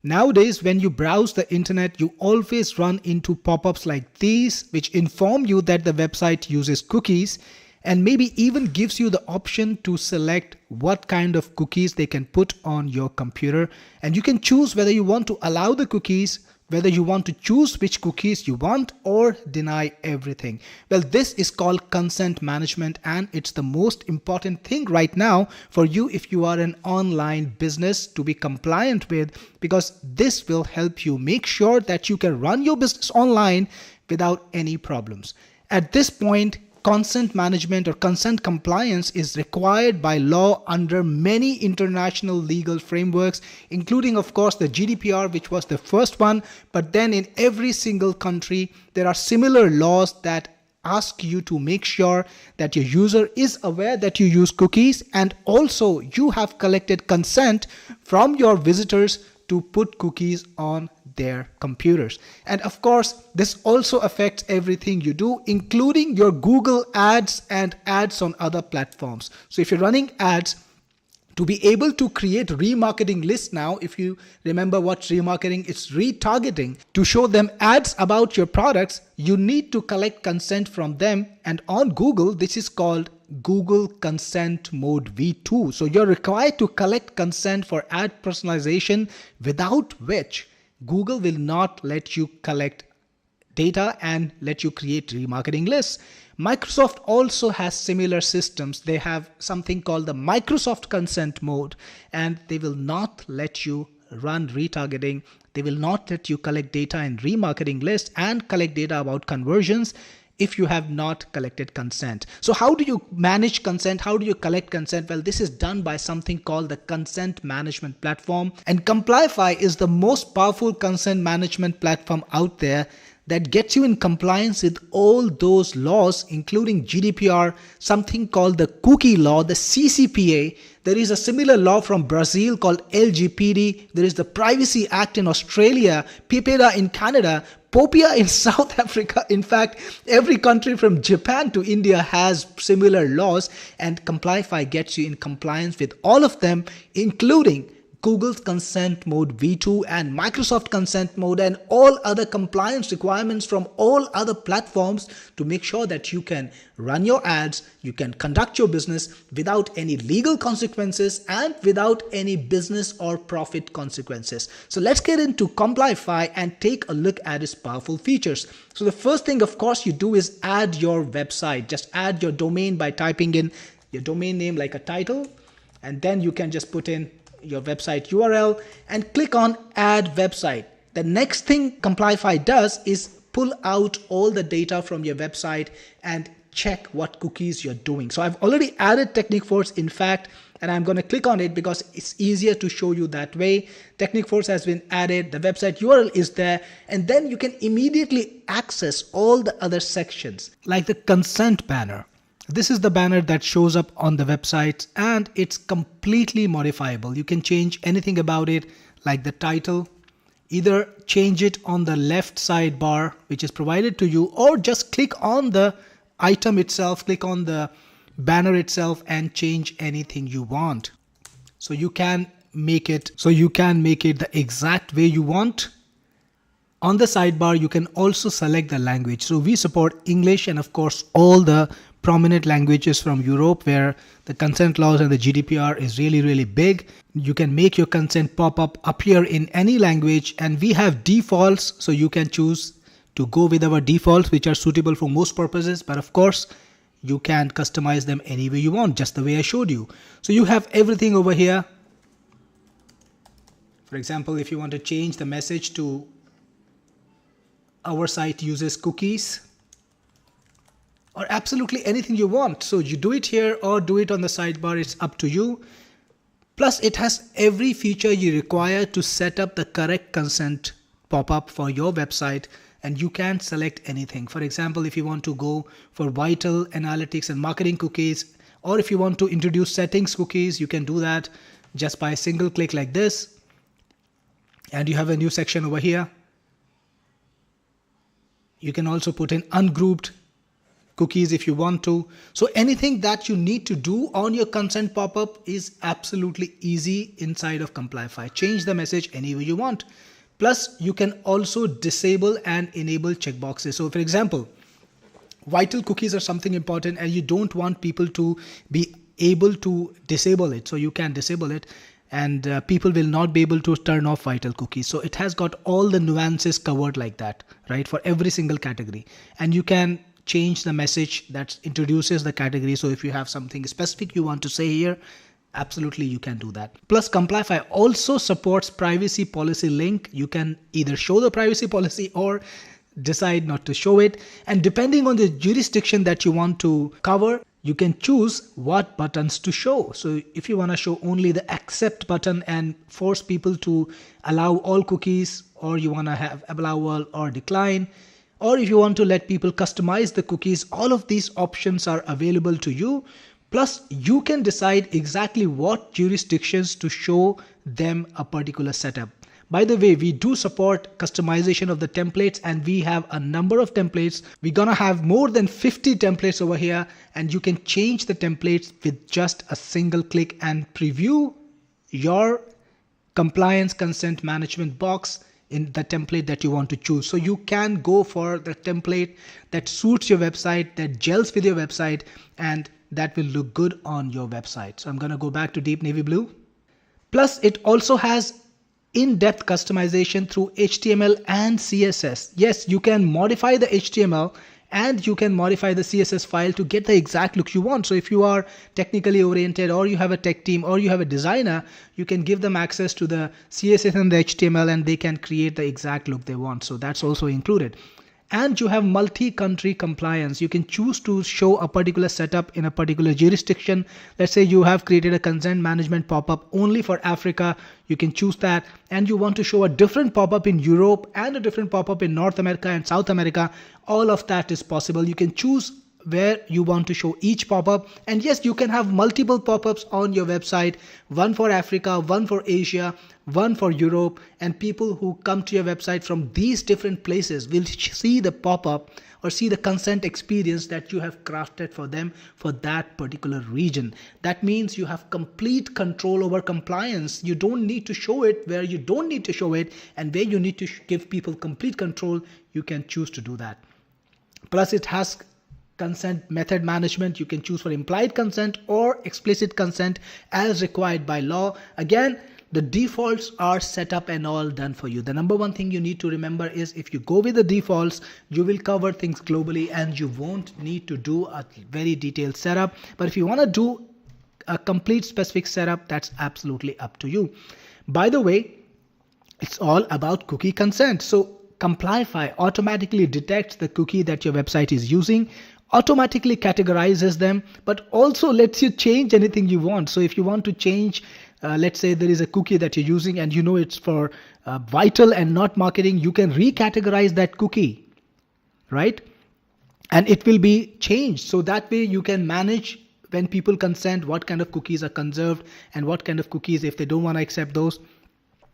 Nowadays, when you browse the internet, you always run into pop-ups like these, which inform you that the website uses cookies and maybe even gives you the option to select what kind of cookies they can put on your computer. And you can choose whether you want to allow the cookies, whether you want to choose which cookies you want, or deny everything. Well, this is called consent management, and it's the most important thing right now for you if you are an online business to be compliant with, because this will help you make sure that you can run your business online without any problems. At this point, consent management or consent compliance is required by law under many international legal frameworks, including, of course, the GDPR, which was the first one. But then in every single country, there are similar laws that ask you to make sure that your user is aware that you use cookies, and also you have collected consent from your visitors to put cookies on their computers. And of course, this also affects everything you do, including your Google ads and ads on other platforms. So if you're running ads, to be able to create remarketing lists now, if you remember what remarketing is, retargeting, to show them ads about your products, you need to collect consent from them. And on Google, this is called Google Consent Mode V2. So you're required to collect consent for ad personalization, without which Google will not let you collect data and let you create remarketing lists. Microsoft also has similar systems. They have something called the Microsoft Consent Mode, and they will not let you run retargeting. They will not let you collect data in remarketing lists and collect data about conversions if you have not collected consent. So how do you manage consent? How do you collect consent? Well, this is done by something called the consent management platform. And Complyfi is the most powerful consent management platform out there that gets you in compliance with all those laws, including GDPR, something called the cookie law, the CCPA. There is a similar law from Brazil called LGPD. There is the Privacy Act in Australia, PIPEDA in Canada, POPIA in South Africa. In fact, every country from Japan to India has similar laws, and Complyfi gets you in compliance with all of them, including Google's Consent Mode V2 and Microsoft Consent Mode and all other compliance requirements from all other platforms, to make sure that you can run your ads, you can conduct your business without any legal consequences and without any business or profit consequences. So let's get into Complyfi and take a look at its powerful features. So the first thing, of course, you do is add your website. Just add your domain by typing in your domain name like a title, and then you can just put in your website URL and click on add website. The next thing Complyfi does is pull out all the data from your website and check what cookies you're doing. So I've already added Technique Force, in fact, and I'm going to click on it because it's easier to show you that way. Technique Force has been added, the website URL is there, and then you can immediately access all the other sections like the consent banner. This is the banner that shows up on the website, and it's completely modifiable. You can change anything about it, like the title. Either change it on the left sidebar, which is provided to you, or just click on the item itself, click on the banner itself and change anything you want. So you can make it the exact way you want. On the sidebar, you can also select the language. So we support English and, of course, all the prominent languages from Europe where the consent laws and the GDPR is really, really big. You can make your consent pop-up appear in any language, and we have defaults, so you can choose to go with our defaults, which are suitable for most purposes. But of course, you can customize them any way you want, just the way I showed you. So you have everything over here. For example, if you want to change the message to our site uses cookies, or absolutely anything you want. So you do it here or do it on the sidebar, it's up to you. Plus it has every feature you require to set up the correct consent pop-up for your website, and you can select anything. For example, if you want to go for vital analytics and marketing cookies, or if you want to introduce settings cookies, you can do that just by a single click like this. And you have a new section over here. You can also put in ungrouped cookies if you want to. So anything that you need to do on your consent pop-up is absolutely easy inside of Complyfi. Change the message any way you want. Plus, you can also disable and enable checkboxes. So for example, vital cookies are something important and you don't want people to be able to disable it. So you can disable it, and people will not be able to turn off vital cookies. So it has got all the nuances covered like that, right? For every single category. And you can change the message that introduces the category. So if you have something specific you want to say here, absolutely you can do that. Plus, Complyfi also supports privacy policy link. You can either show the privacy policy or decide not to show it. And depending on the jurisdiction that you want to cover, you can choose what buttons to show. So if you want to show only the accept button and force people to allow all cookies, or you want to have allow all or decline, or if you want to let people customize the cookies, all of these options are available to you. Plus, you can decide exactly what jurisdictions to show them a particular setup. By the way, we do support customization of the templates, and we have a number of templates. We're gonna have more than 50 templates over here, and you can change the templates with just a single click and preview your compliance consent management box in the template that you want to choose. So you can go for the template that suits your website, that gels with your website, and that will look good on your website. So I'm going to go back to deep navy blue. Plus, it also has in-depth customization through HTML and CSS. Yes, you can modify the HTML and you can modify the CSS file to get the exact look you want. So if you are technically oriented, or you have a tech team, or you have a designer, you can give them access to the CSS and the HTML and they can create the exact look they want. So that's also included. And you have multi-country compliance. You can choose to show a particular setup in a particular jurisdiction. Let's say you have created a consent management pop-up only for Africa. You can choose that. And you want to show a different pop-up in Europe and a different pop-up in North America and South America. All of that is possible. You can choose where you want to show each pop-up. And yes, you can have multiple pop-ups on your website, one for Africa, one for Asia, one for Europe, and people who come to your website from these different places will see the pop-up or see the consent experience that you have crafted for them for that particular region. That means you have complete control over compliance. You don't need to show it where you don't need to show it, and where you need to give people complete control, you can choose to do that. Plus, it has consent method management. You can choose for implied consent or explicit consent as required by law. Again, the defaults are set up and all done for you. The number one thing you need to remember is if you go with the defaults, you will cover things globally and you won't need to do a very detailed setup. But if you want to do a complete specific setup, that's absolutely up to you. By the way, it's all about cookie consent. So Complyfi automatically detects the cookie that your website is using, automatically categorizes them, but also lets you change anything you want. So if you want to change, let's say there is a cookie that you're using and you know it's for vital and not marketing, you can recategorize that cookie, right? And it will be changed. So that way you can manage when people consent, what kind of cookies are conserved and what kind of cookies, if they don't want to accept those,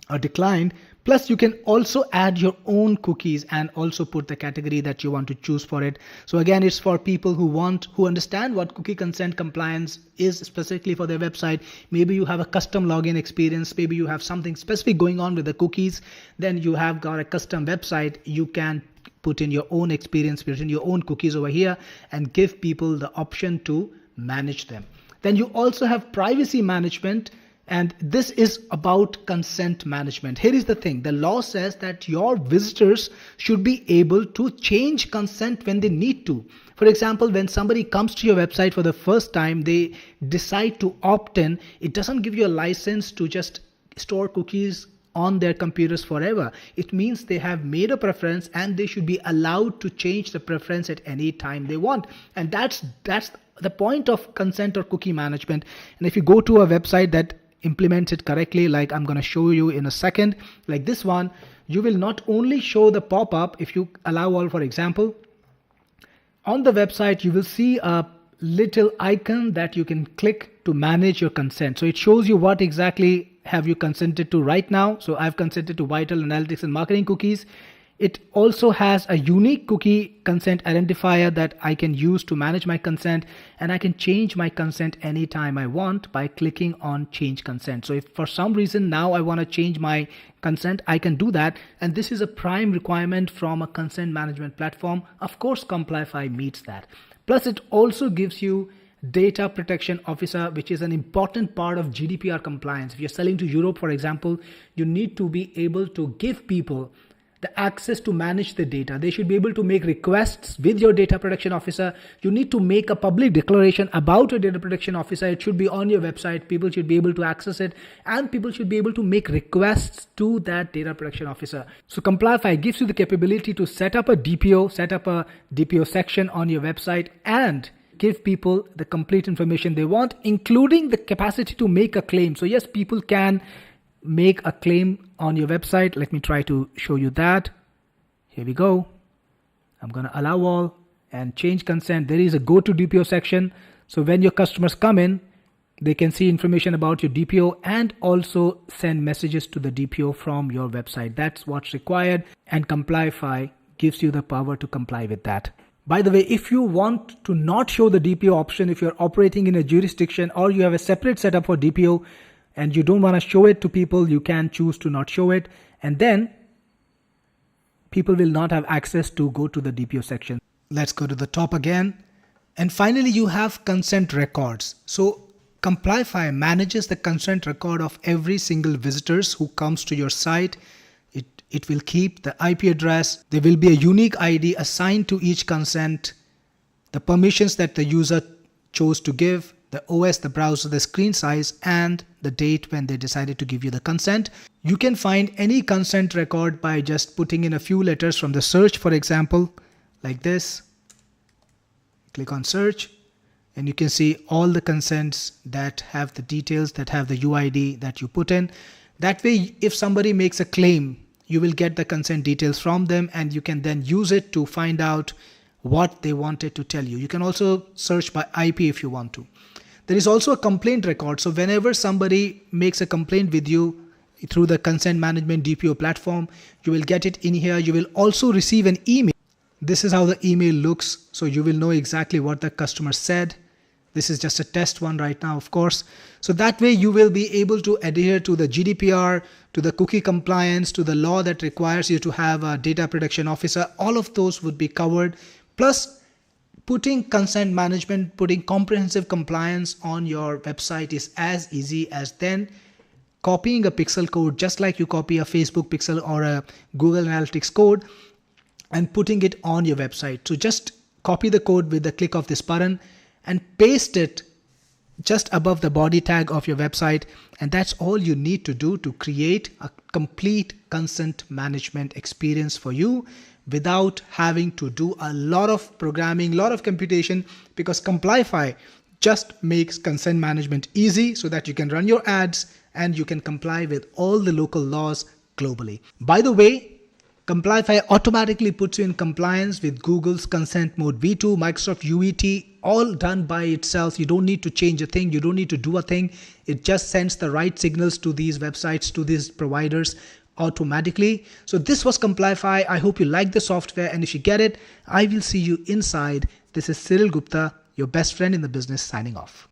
are declined. Plus, you can also add your own cookies and also put the category that you want to choose for it. So again, it's for people who understand what cookie consent compliance is specifically for their website. Maybe you have a custom login experience. Maybe you have something specific going on with the cookies. Then you have got a custom website. You can put in your own experience, put in your own cookies over here and give people the option to manage them. Then you also have privacy management. And this is about consent management. Here is the thing. The law says that your visitors should be able to change consent when they need to. For example, when somebody comes to your website for the first time, they decide to opt in. It doesn't give you a license to just store cookies on their computers forever. It means they have made a preference and they should be allowed to change the preference at any time they want. And that's the point of consent or cookie management. And if you go to a website that implements it correctly, like I'm going to show you in a second, like this one, you will not only show the pop-up. If you allow all, for example, on the website, you will see a little icon that you can click to manage your consent. So it shows you what exactly have you consented to right now. So I've consented to vital, analytics, and marketing cookies. It also has a unique cookie consent identifier that I can use to manage my consent, and I can change my consent anytime I want by clicking on change consent. So if for some reason now I want to change my consent, I can do that. And this is a prime requirement from a consent management platform. Of course, Complyfi meets that. Plus, it also gives you data protection officer, which is an important part of GDPR compliance. If you're selling to Europe, for example, you need to be able to give people the access to manage the data. They should be able to make requests with your data protection officer. You need to make a public declaration about your data protection officer. It should be on your website. People should be able to access it, and people should be able to make requests to that data protection officer. So Complyfi gives you the capability to set up a DPO section on your website and give people the complete information they want, including the capacity to make a claim. So yes, people can make a claim on your website. Let me try to show you that. Here we go. I'm going to allow all and change consent. There is a go to DPO section. So when your customers come in, they can see information about your DPO and also send messages to the DPO from your website. That's what's required, and Complyfi gives you the power to comply with that. By the way, if you want to not show the DPO option, if you're operating in a jurisdiction or you have a separate setup for DPO and you don't want to show it to people, you can choose to not show it, and then people will not have access to go to the DPO section. Let's go to the top again. And finally, you have consent records. So Complyfi manages the consent record of every single visitors who comes to your site. It will keep the IP address. There will be a unique ID assigned to each consent, the permissions that the user chose to give, the OS, the browser, the screen size, and the date when they decided to give you the consent. You can find any consent record by just putting in a few letters from the search, for example, like this. Click on search, and you can see all the consents that have the details, that have the UID that you put in. That way, if somebody makes a claim, you will get the consent details from them, and you can then use it to find out what they wanted to tell you. You can also search by IP if you want to. There is also a complaint record. So whenever somebody makes a complaint with you through the consent management DPO platform, you will get it in here. You will also receive an email. This is how the email looks. So you will know exactly what the customer said. This is just a test one right now, of course. So that way you will be able to adhere to the GDPR, to the cookie compliance, to the law that requires you to have a data protection officer. All of those would be covered. Plus, putting consent management, putting comprehensive compliance on your website is as easy as then copying a pixel code, just like you copy a Facebook pixel or a Google Analytics code, and putting it on your website. So just copy the code with the click of this button and paste it just above the body tag of your website. And that's all you need to do to create a complete consent management experience for you without having to do a lot of programming, a lot of computation, because Complyfi just makes consent management easy so that you can run your ads and you can comply with all the local laws globally. By the way, Complyfi automatically puts you in compliance with Google's Consent Mode V2, Microsoft UET, all done by itself. You don't need to change a thing. You don't need to do a thing. It just sends the right signals to these websites, to these providers automatically. So this was Complyfi. I hope you like the software, and if you get it, I will see you inside. This is Cyril Gupta, your best friend in the business, signing off.